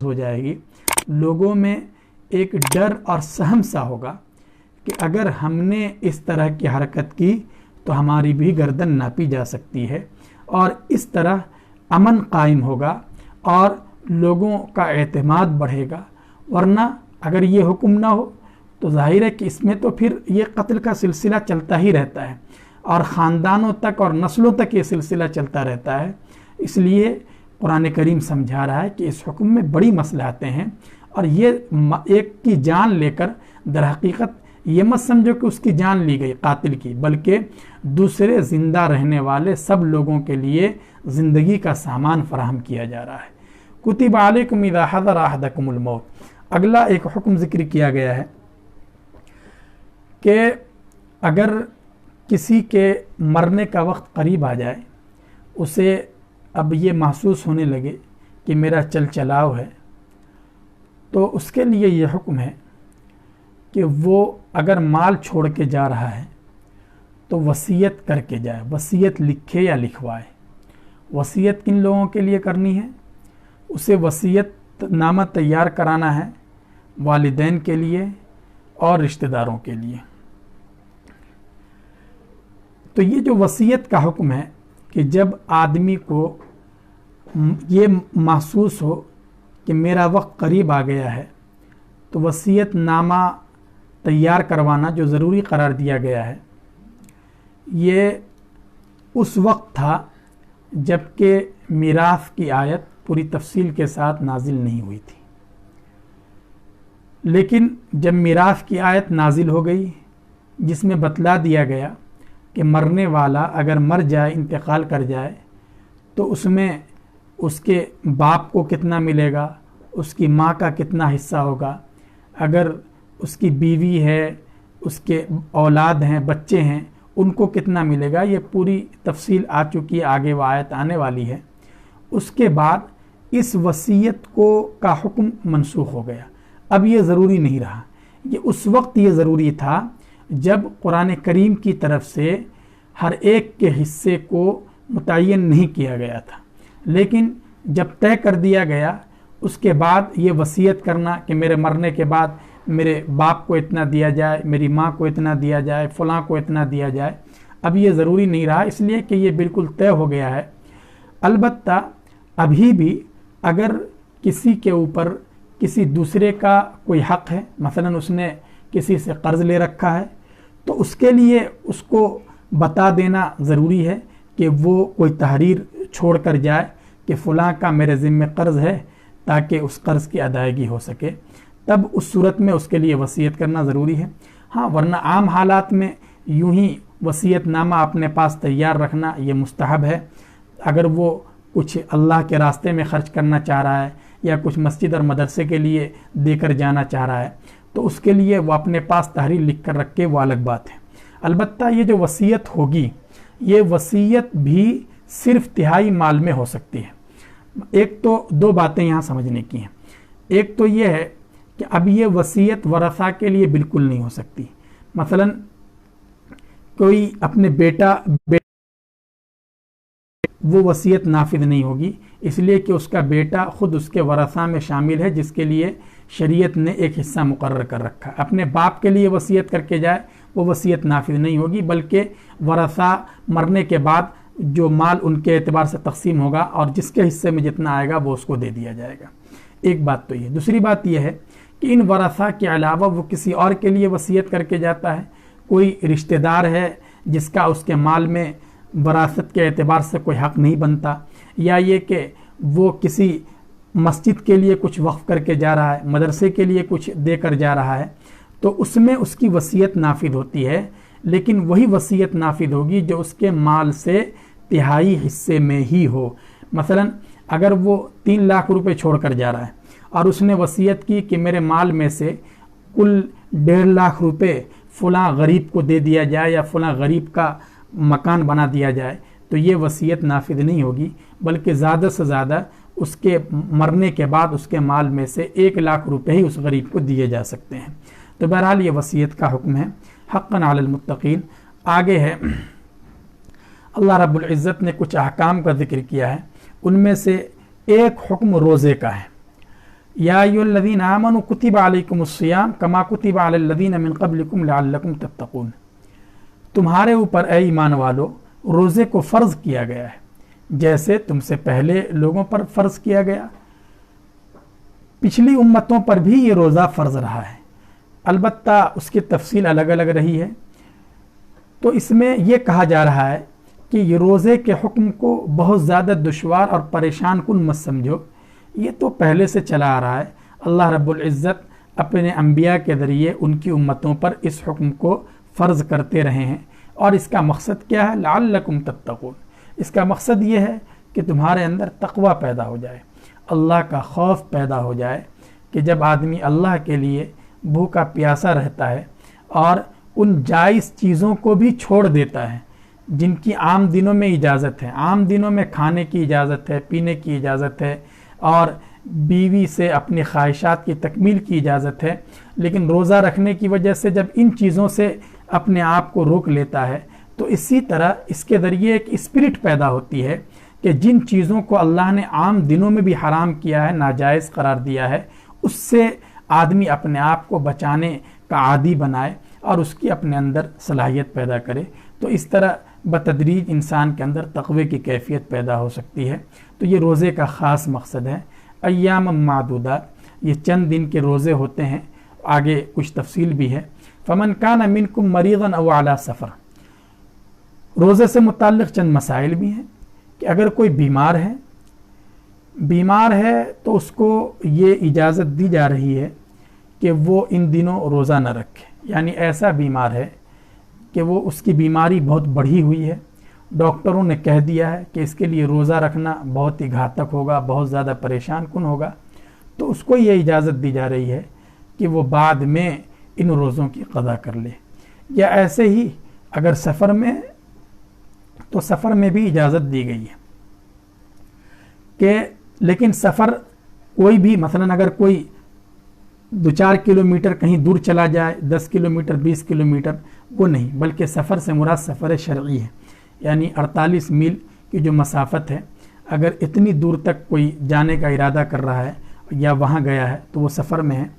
ہو جائے گی، لوگوں میں ایک ڈر اور سہم سا ہوگا کہ اگر ہم نے اس طرح کی حرکت کی تو ہماری بھی گردن ناپی جا سکتی ہے، اور اس طرح امن قائم ہوگا اور لوگوں کا اعتماد بڑھے گا۔ ورنہ اگر یہ حکم نہ ہو تو ظاہر ہے کہ اس میں تو پھر یہ قتل کا سلسلہ چلتا ہی رہتا ہے اور خاندانوں تک اور نسلوں تک یہ سلسلہ چلتا رہتا ہے۔ اس لیے قرآن کریم سمجھا رہا ہے کہ اس حکم میں بڑی مصلحتیں ہیں، اور یہ ایک کی جان لے کر در حقیقت یہ مت سمجھو کہ اس کی جان لی گئی قاتل کی، بلکہ دوسرے زندہ رہنے والے سب لوگوں کے لیے زندگی کا سامان فراہم کیا جا رہا ہے۔ کتب علیکم اذا حضر احدکم الموت، اگلا ایک حکم ذکر کیا گیا ہے کہ اگر کسی کے مرنے کا وقت قریب آ جائے، اسے اب یہ محسوس ہونے لگے کہ میرا چل چلاؤ ہے، تو اس کے لیے یہ حکم ہے کہ وہ اگر مال چھوڑ کے جا رہا ہے تو وصیت کر کے جائے، وصیت لکھے یا لکھوائے۔ وصیت کن لوگوں کے لیے کرنی ہے؟ اسے وصیت نامہ تیار کرانا ہے والدین کے لیے اور رشتہ داروں کے لیے۔ تو یہ جو وصیت کا حکم ہے کہ جب آدمی کو یہ محسوس ہو کہ میرا وقت قریب آ گیا ہے تو وصیت نامہ تیار کروانا جو ضروری قرار دیا گیا ہے، یہ اس وقت تھا جب کہ میراث کی آیت پوری تفصیل کے ساتھ نازل نہیں ہوئی تھی، لیکن جب میراث کی آیت نازل ہو گئی جس میں بتلا دیا گیا کہ مرنے والا اگر مر جائے، انتقال کر جائے، تو اس میں اس کے باپ کو کتنا ملے گا، اس کی ماں کا کتنا حصہ ہوگا، اگر اس کی بیوی ہے، اس کے اولاد ہیں، بچے ہیں، ان کو کتنا ملے گا، یہ پوری تفصیل آ چکی ہے، آگے وہ آیت آنے والی ہے۔ اس کے بعد اس وصیت کا حکم منسوخ ہو گیا، اب یہ ضروری نہیں رہا۔ یہ اس وقت یہ ضروری تھا جب قرآن کریم کی طرف سے ہر ایک کے حصے کو متعین نہیں کیا گیا تھا، لیکن جب طے کر دیا گیا اس کے بعد یہ وصیت کرنا کہ میرے مرنے کے بعد میرے باپ کو اتنا دیا جائے، میری ماں کو اتنا دیا جائے، فلاں کو اتنا دیا جائے، اب یہ ضروری نہیں رہا، اس لیے کہ یہ بالکل طے ہو گیا ہے۔ البتہ ابھی بھی اگر کسی کے اوپر کسی دوسرے کا کوئی حق ہے، مثلا اس نے کسی سے قرض لے رکھا ہے، تو اس کے لیے اس کو بتا دینا ضروری ہے کہ وہ کوئی تحریر چھوڑ کر جائے کہ فلاں کا میرے ذمہ قرض ہے، تاکہ اس قرض کی ادائیگی ہو سکے، تب اس صورت میں اس کے لیے وصیت کرنا ضروری ہے۔ ہاں، ورنہ عام حالات میں یوں ہی وصیت نامہ اپنے پاس تیار رکھنا یہ مستحب ہے۔ اگر وہ کچھ اللہ کے راستے میں خرچ کرنا چاہ رہا ہے یا کچھ مسجد اور مدرسے کے لیے دے کر جانا چاہ رہا ہے تو اس کے لیے وہ اپنے پاس تحریر لکھ کر رکھے، وہ الگ بات ہے۔ البتہ یہ جو وصیت ہوگی، یہ وصیت بھی صرف تہائی مال میں ہو سکتی ہے۔ ایک تو دو باتیں یہاں سمجھنے کی ہیں، ایک تو یہ ہے کہ اب یہ وصیت ورثہ کے لیے بالکل نہیں ہو سکتی۔ مثلا کوئی اپنے بیٹا وہ وصیت نافذ نہیں ہوگی، اس لیے کہ اس کا بیٹا خود اس کے ورثہ میں شامل ہے جس کے لیے شریعت نے ایک حصہ مقرر کر رکھا۔ اپنے باپ کے لیے وصیت کر کے جائے، وہ وصیت نافذ نہیں ہوگی، بلکہ ورثہ مرنے کے بعد جو مال ان کے اعتبار سے تقسیم ہوگا اور جس کے حصے میں جتنا آئے گا وہ اس کو دے دیا جائے گا۔ ایک بات تو یہ۔ دوسری بات یہ ہے کہ ان ورثہ کے علاوہ وہ کسی اور کے لیے وصیت کر کے جاتا ہے، کوئی رشتہ دار ہے جس کا اس کے مال میں وراثت کے اعتبار سے کوئی حق نہیں بنتا، یا یہ کہ وہ کسی مسجد کے لیے کچھ وقف کر کے جا رہا ہے، مدرسے کے لیے کچھ دے کر جا رہا ہے، تو اس میں اس کی وصیت نافذ ہوتی ہے، لیکن وہی وصیت نافذ ہوگی جو اس کے مال سے تہائی حصے میں ہی ہو۔ مثلا اگر وہ 3 لاکھ روپے چھوڑ کر جا رہا ہے اور اس نے وصیت کی کہ میرے مال میں سے کل 1.5 لاکھ روپے فلاں غریب کو دے دیا جائے یا فلاں غریب کا مکان بنا دیا جائے، تو یہ وصیت نافذ نہیں ہوگی، بلکہ زیادہ سے زیادہ اس کے مرنے کے بعد اس کے مال میں سے 1 لاکھ روپے ہی اس غریب کو دیے جا سکتے ہیں۔ تو بہرحال یہ وصیت کا حکم ہے، حقاً علی المتقین۔ آگے ہے اللہ رب العزت نے کچھ احکام کا ذکر کیا ہے، ان میں سے ایک حکم روزے کا ہے۔ या अय्युहल्लज़ीना आमनू कुतिबा अलैकुमुस्सियाम कमा कुतिबा अलल्लज़ीना मिन क़ब्लिकुम लअल्लकुम तत्तक़ून, तुम्हारे ऊपर ए ईमान वालो रोज़े को फ़र्ज़ किया गया है जैसे तुमसे पहले लोगों पर फ़र्ज़ किया गया। पिछली उम्मतों पर भी ये रोज़ा फ़र्ज़ रहा है, अलबत्ता उसकी तफसील अलग अलग रही है। तो इसमें यह कहा जा रहा है कि ये रोज़े के हुक्म को बहुत ज़्यादा दुश्वार और परेशान कुन मत समझो, ये तो पहले से चला आ रहा है। अल्लाह रब्बुल इज़्ज़त अपने अंबिया के ज़रिए उनकी उम्मतों पर इस हुक्म को फ़र्ज़ करते रहे हैं, और इसका मकसद क्या है? लअल्लकुम तत्तक़ून, इसका मकसद ये है कि तुम्हारे अंदर तक़वा पैदा हो जाए, अल्लाह का खौफ पैदा हो जाए, कि जब आदमी अल्लाह के लिए भूखा प्यासा रहता है और उन जायज़ चीज़ों को भी छोड़ देता है जिनकी आम दिनों में इजाज़त है, आम दिनों में खाने की इजाज़त है, पीने की इजाज़त है और बीवी से अपनी ख्वाहिशात की तकमील की इजाज़त है, लेकिन रोज़ा रखने की वजह से जब इन चीज़ों से अपने आप को रोक लेता है, तो इसी तरह इसके ज़रिए एक स्पिरिट पैदा होती है कि जिन चीज़ों को अल्लाह ने आम दिनों में भी हराम किया है, नाजायज़ करार दिया है, उससे आदमी अपने आप को बचाने का आदी बनाए और उसकी अपने अंदर सलाहियत पैदा करे। तो इस तरह बतदरीज इंसान के अंदर तक़वे की कैफियत पैदा हो सकती है। तो ये रोज़े का ख़ास मकसद है। अय्याम मादूदात, ये चंद दिन के रोज़े होते हैं, आगे कुछ तफसील भी है। फ़मन कान मिनकुम मरीज़न औ अला सफ़र, रोज़े से मुताल्लिक़ चंद मसाइल भी हैं कि अगर कोई बीमार है तो उसको ये इजाज़त दी जा रही है कि वो इन दिनों रोज़ा न रखे। यानी ऐसा बीमार है कि वो उसकी बीमारी बहुत बढ़ी हुई है, डॉक्टरों ने कह दिया है कि इसके लिए रोज़ा रखना बहुत ही घातक होगा, बहुत ज़्यादा परेशान कुन होगा, तो उसको ये इजाज़त दी जा रही है कि वो बाद में इन रोज़ों की क़ज़ा कर ले। या ऐसे ही अगर सफ़र में, तो सफ़र में भी इजाज़त दी गई है कि लेकिन सफ़र कोई भी, मसलन अगर कोई 2-4 किलोमीटर कहीं दूर चला जाए, 10 किलोमीटर 20 किलोमीटर, वो नहीं, बल्कि सफ़र से मुराद सफ़र शरई है। यानी 48 मील की जो मसाफत है, अगर इतनी दूर तक कोई जाने का इरादा कर रहा है या वहाँ गया है तो वो सफ़र में है।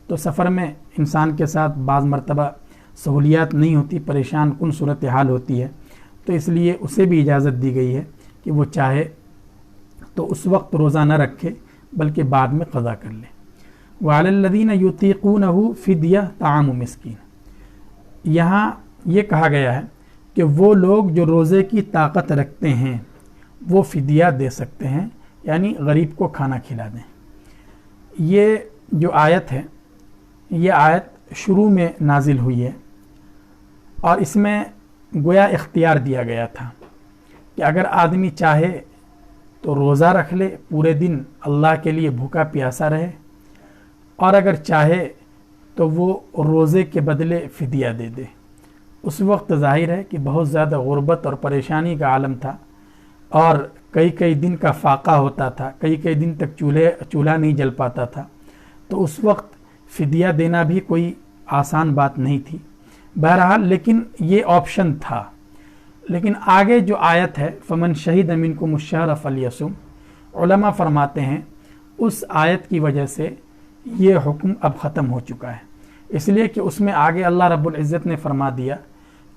तो सफ़र में इंसान के साथ बाज़ मरतबा सहूलियात नहीं होती, परेशान कुन सूरत हाल होती है, तो इसलिए उसे भी इजाज़त दी गई है कि वो चाहे तो उस वक्त रोज़ा न रखे बल्कि बाद में क़ज़ा कर ले। वअलल्लज़ीना युतीक़ूनहु फ़िद्या ताअमु मिस्कीन, यहाँ ये कहा गया है कि वो लोग जो रोज़े की ताकत रखते हैं वो फ़िदिया दे सकते हैं, यानी गरीब को खाना खिला दें। ये जो आयत है, ये आयत शुरू में नाजिल हुई है और इसमें गोया इख्तियार दिया गया था कि अगर आदमी चाहे तो रोज़ा रख ले, पूरे दिन अल्लाह के लिए भूखा प्यासा रहे, और अगर चाहे तो वो रोज़े के बदले फ़िदिया दे दे। उस वक्त ज़ाहिर है कि बहुत ज़्यादा गुर्बत और परेशानी का आलम था और कई कई दिन का फाका होता था, कई कई दिन तक चूल्हा नहीं जल पाता था, तो उस वक्त फ़िदिया देना भी कोई आसान बात नहीं थी। बहरहाल लेकिन ये ऑप्शन था। लेकिन आगे जो आयत है, फ़मन शहीद मिनकुमुश्शहर फ़ल्यसुम, उलमा फरमाते हैं उस आयत की वजह से ये हुक्म अब ख़त्म हो चुका है, इसलिए कि उसमें आगे अल्लाह रब्बुल इज़्ज़त ने फरमा दिया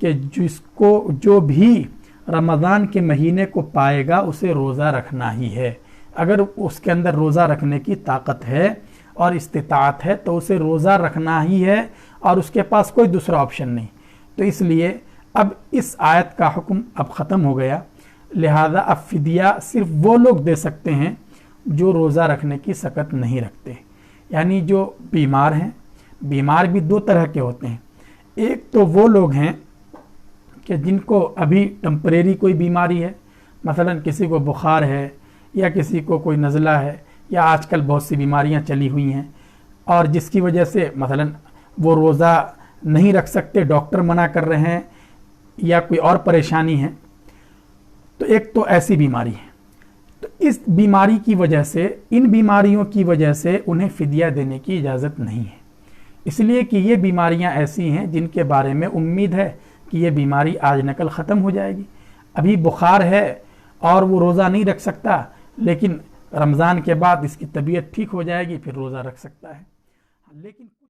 कि जो भी रमज़ान के महीने को पाएगा उसे रोज़ा रखना ही है। अगर उसके अंदर रोज़ा रखने की ताकत है और इस्तिताअत है तो उसे रोज़ा रखना ही है और उसके पास कोई दूसरा ऑप्शन नहीं। तो इसलिए अब इस आयत का हुक्म अब ख़त्म हो गया, लिहाजा अब फ़िदिया सिर्फ वो लोग दे सकते हैं जो रोज़ा रखने की सकत नहीं रखते, यानी जो बीमार हैं। बीमार भी दो तरह के होते हैं, एक तो वो लोग हैं कि जिनको अभी टेम्परेरी कोई बीमारी है, मसलन किसी को बुखार है या किसी को कोई नज़ला है या आजकल बहुत सी बीमारियां चली हुई हैं और जिसकी वजह से मसलन वो रोज़ा नहीं रख सकते, डॉक्टर मना कर रहे हैं या कोई और परेशानी है, तो एक तो ऐसी बीमारी है। तो इस बीमारी की वजह से, इन बीमारियों की वजह से उन्हें फ़िदिया देने की इजाज़त नहीं है, इसलिए कि ये बीमारियां ऐसी हैं जिनके बारे में उम्मीद है कि ये बीमारी आज न कल ख़त्म हो जाएगी। अभी बुखार है और वो रोज़ा नहीं रख सकता, लेकिन رمضان کے بعد اس کی طبیعت ٹھیک ہو جائے گی، پھر روزہ رکھ سکتا ہے۔ لیکن